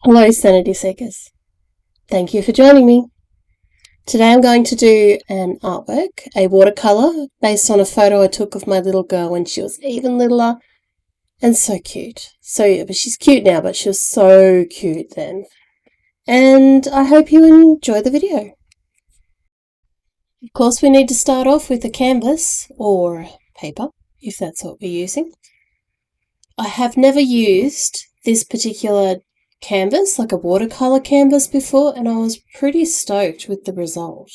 Hello Sanity Seekers, thank you for joining me. Today I'm going to do an artwork, a watercolour, based on a photo I took of my little girl when she was even littler and so cute. But she's cute now, but she was so cute then. And I hope you enjoy the video. Of course, we need to start off with a canvas or paper, if that's what we're using. I have never used this particular canvas, like a watercolor canvas, before, and I was pretty stoked with the result.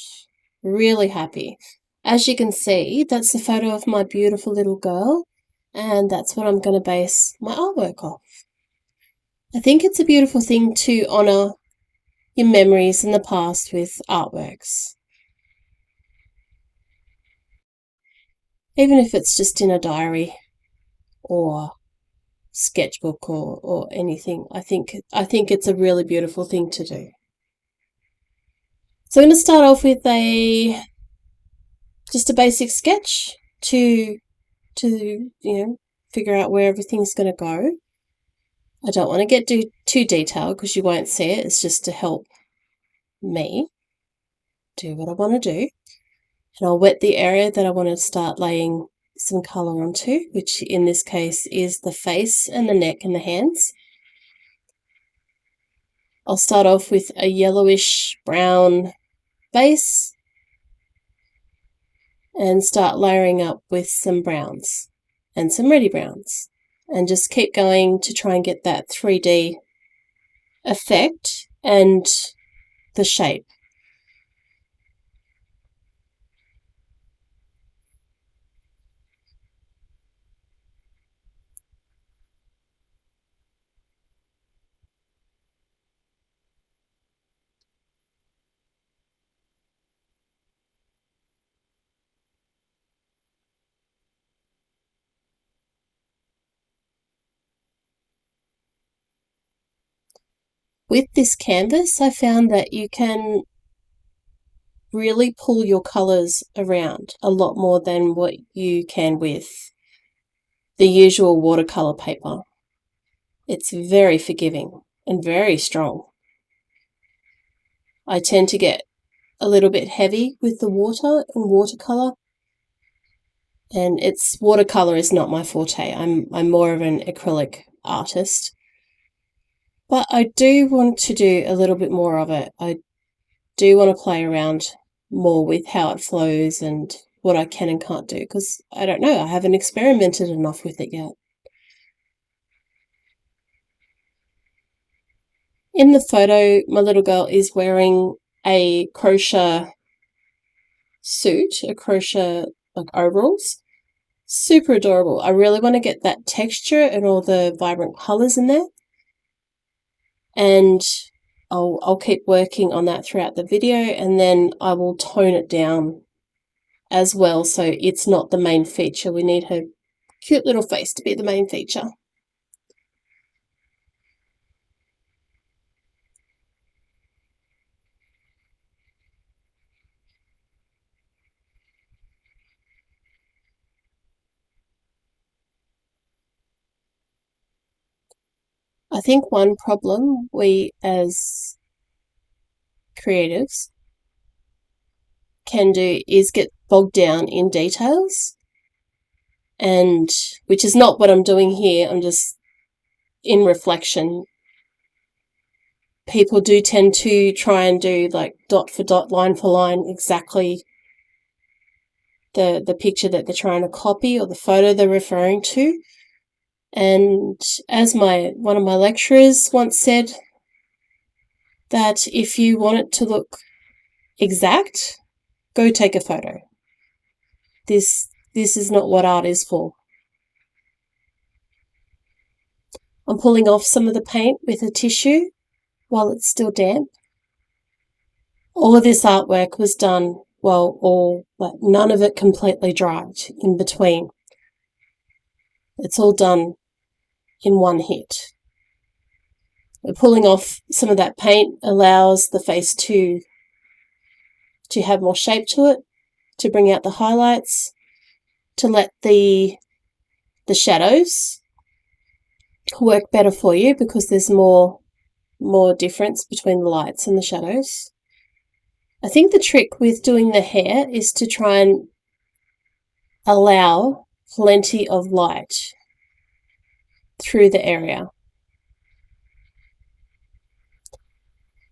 Really happy. As you can see, that's the photo of my beautiful little girl, and that's what I'm going to base my artwork off. I think it's a beautiful thing to honour your memories in the past with artworks. Even if it's just in a diary or sketchbook or anything, I think it's a really beautiful thing to do. So I'm going to start off with just a basic sketch to figure out where everything's going to go. I don't want to get too detailed because you won't see it. It's just to help me do what I want to do. And I'll wet the area that I want to start laying some colour onto, which in this case is the face and the neck and the hands. I'll start off with a yellowish brown base and start layering up with some browns and some reddy browns, and just keep going to try and get that 3D effect and the shape. With this canvas, I found that you can really pull your colours around a lot more than what you can with the usual watercolour paper. It's very forgiving and very strong. I tend to get a little bit heavy with the water and watercolour, and watercolour is not my forte. I'm more of an acrylic artist. But I do want to do a little bit more of it. I do want to play around more with how it flows and what I can and can't do, because I don't know, I haven't experimented enough with it yet. In the photo, my little girl is wearing a crochet suit, a crochet like overalls. Super adorable. I really want to get that texture and all the vibrant colours in there. And I'll keep working on that throughout the video, and then I will tone it down as well so it's not the main feature. We need her cute little face to be the main feature. I think one problem we as creatives can do is get bogged down in details, and which is not what I'm doing here. I'm just in reflection. People do tend to try and do like dot for dot, line for line, exactly the picture that they're trying to copy or the photo they're referring to. And as one of my lecturers once said, that if you want it to look exact, go take a photo. This is not what art is for. I'm pulling off some of the paint with a tissue while it's still damp. All of this artwork was done, but none of it completely dried in between. It's all done in one hit. Pulling off some of that paint allows the face to have more shape to it, to bring out the highlights, to let the shadows work better for you because there's more more difference between the lights and the shadows. I think the trick with doing the hair is to try and allow plenty of light through the area.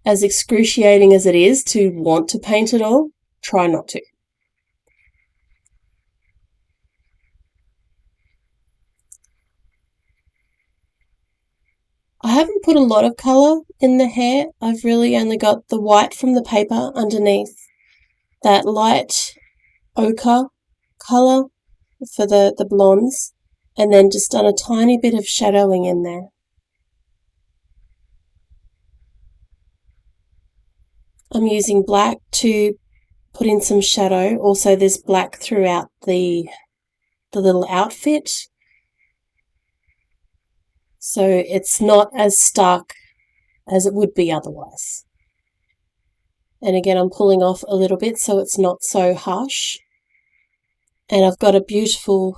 As excruciating as it is to want to paint it all, try not to. I haven't put a lot of colour in the hair. I've really only got the white from the paper underneath, that light ochre colour for the blondes, and then just done a tiny bit of shadowing in there. I'm using black to put in some shadow. Also, there's black throughout the little outfit, so it's not as stark as it would be otherwise. And again, I'm pulling off a little bit so it's not so harsh. And I've got a beautiful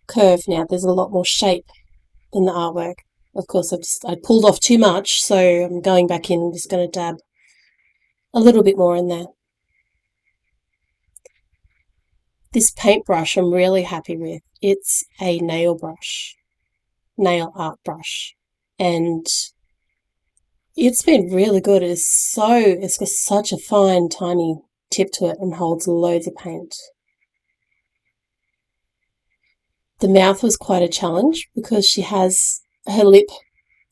curve now. There's a lot more shape in the artwork. Of course, I pulled off too much, so I'm going back in and just going to dab a little bit more in there. This paintbrush I'm really happy with. It's a nail art brush, and it's been really good. It's got such a fine, tiny tip to it and holds loads of paint. The mouth was quite a challenge because she has her lip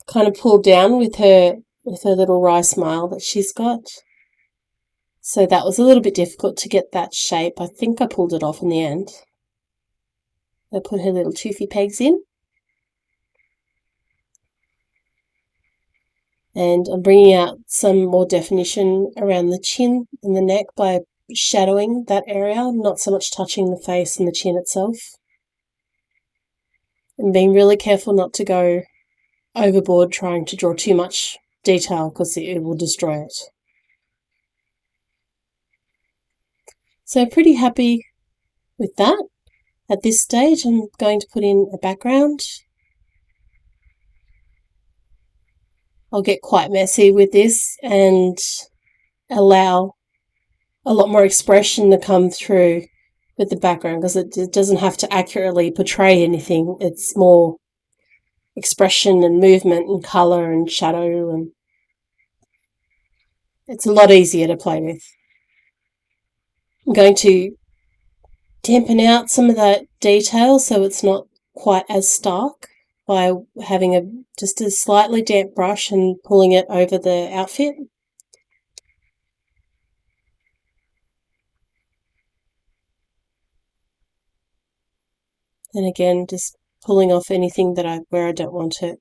kind of pulled down with her little wry smile that she's got. So that was a little bit difficult to get that shape. I think I pulled it off in the end. I put her little toothy pegs in. And I'm bringing out some more definition around the chin and the neck by shadowing that area, not so much touching the face and the chin itself. And being really careful not to go overboard trying to draw too much detail because it will destroy it. So pretty happy with that. At this stage, I'm going to put in a background. I'll get quite messy with this and allow a lot more expression to come through with the background because it doesn't have to accurately portray anything. It's more expression and movement and colour and shadow, and it's a lot easier to play with. I'm going to dampen out some of that detail so it's not quite as stark by having just a slightly damp brush and pulling it over the outfit. And again, just pulling off anything where I don't want it.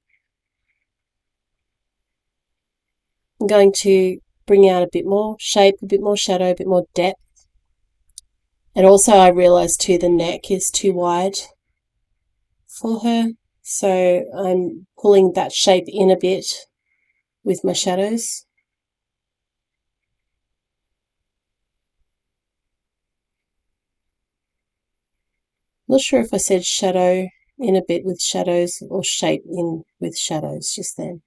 I'm going to bring out a bit more shape, a bit more shadow, a bit more depth. And also I realised too the neck is too wide for her, so I'm pulling that shape in a bit with my shadows. Not sure if I said shadow in a bit with shadows or shape in with shadows just then.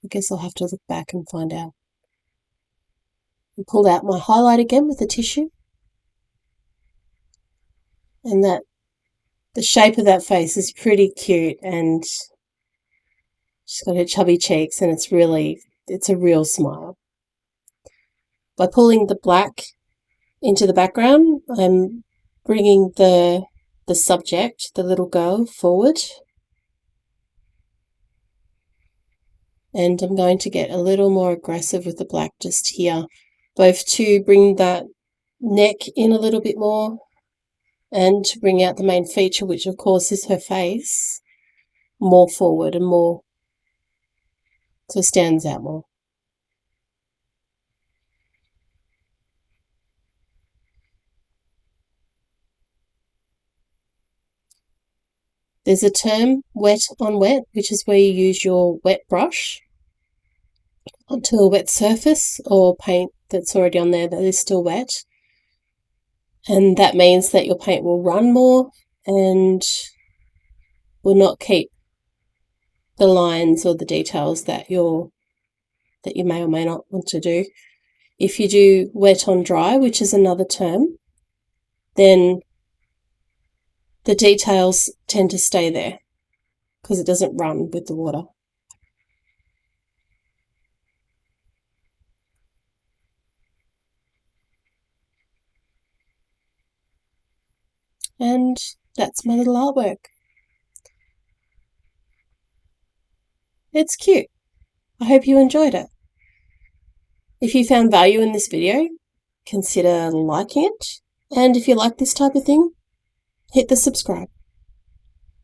I guess I'll have to look back and find out. I pulled out my highlight again with the tissue. And the shape of that face is pretty cute, and she's got her chubby cheeks, and it's a real smile. By pulling the black into the background, I'm bringing the subject, the little girl, forward. And I'm going to get a little more aggressive with the black just here, both to bring that neck in a little bit more and to bring out the main feature, which of course is her face, more forward and more, so it stands out more. There's a term, wet on wet, which is where you use your wet brush onto a wet surface or paint that's already on there that is still wet. And that means that your paint will run more and will not keep the lines or the details that you may or may not want to do. If you do wet on dry, which is another term, then the details tend to stay there because it doesn't run with the water. And that's my little artwork. It's cute. I hope you enjoyed it. If you found value in this video, consider liking it. And if you like this type of thing, hit the subscribe.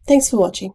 Thanks for watching.